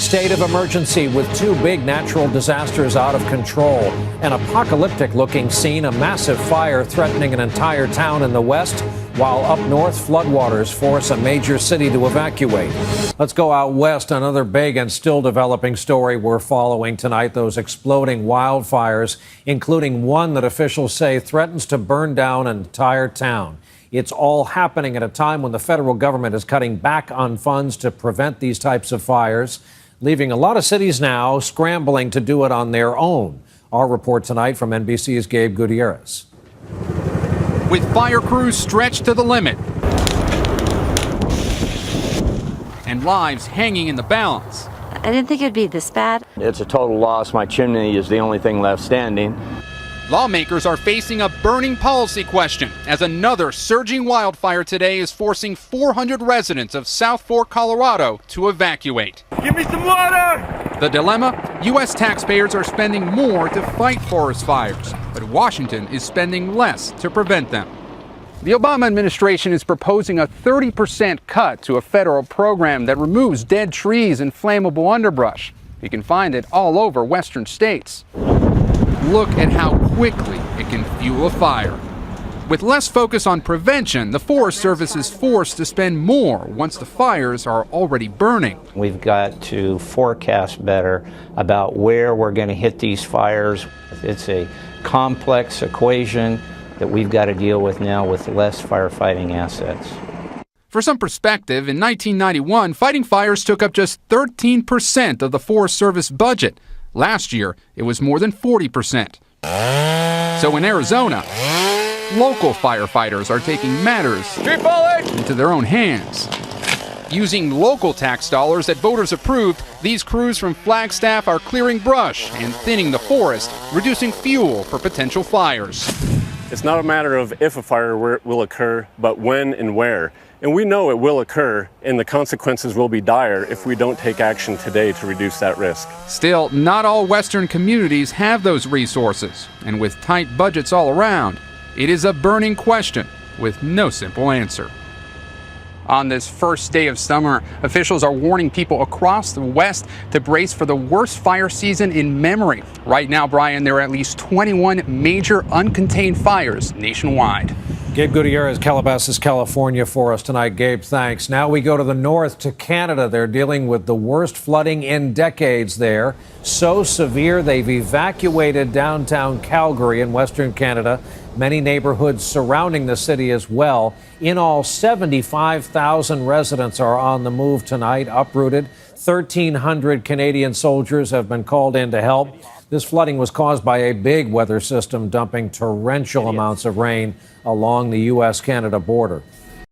State of emergency with two big natural disasters out of control. An apocalyptic looking scene, a massive fire threatening an entire town in the west, while up north, floodwaters force a major city to evacuate. Let's go out west. Another big and still developing story we're following tonight. Those exploding wildfires, including one that officials say threatens to burn down an entire town. It's all happening at a time when the federal government is cutting back on funds to prevent these types of fires, leaving a lot of cities now scrambling to do it on their own. Our report tonight from NBC's Gabe Gutierrez. With fire crews stretched to the limit and lives hanging in the balance. I didn't think it'd be this bad. It's a total loss. My chimney is the only thing left standing. Lawmakers are facing a burning policy question as another surging wildfire today is forcing 400 residents of South Fork, Colorado to evacuate. Give me some water! The dilemma? U.S. taxpayers are spending more to fight forest fires, but Washington is spending less to prevent them. The Obama administration is proposing a 30% cut to a federal program that removes dead trees and flammable underbrush. You can find it all over western states. Look at how quickly it can fuel a fire. With less focus on prevention, the Forest Service is forced to spend more once the fires are already burning. We've got to forecast better about where we're going to hit these fires. It's a complex equation that we've got to deal with now with less firefighting assets. For some perspective, in 1991, fighting fires took up just 13% of the Forest Service budget. Last year, it was more than 40%. So in Arizona, local firefighters are taking matters into their own hands. Using local tax dollars that voters approved, these crews from Flagstaff are clearing brush and thinning the forest, reducing fuel for potential fires. It's not a matter of if a fire will occur, but when and where. And we know it will occur, and the consequences will be dire if we don't take action today to reduce that risk. Still, not all Western communities have those resources, and with tight budgets all around, it is a burning question with no simple answer. On this first day of summer, officials are warning people across the West to brace for the worst fire season in memory. Right now, Brian, there are at least 21 major uncontained fires nationwide. Gabe Gutierrez, Calabasas, California for us tonight. Gabe, thanks. Now we go to the north, to Canada. They're dealing with the worst flooding in decades there. So severe, they've evacuated downtown Calgary in Western Canada. Many neighborhoods surrounding the city as well. In all, 75,000 residents are on the move tonight, uprooted. 1,300 Canadian soldiers have been called in to help. This flooding was caused by a big weather system dumping torrential amounts of rain along the U.S.-Canada border.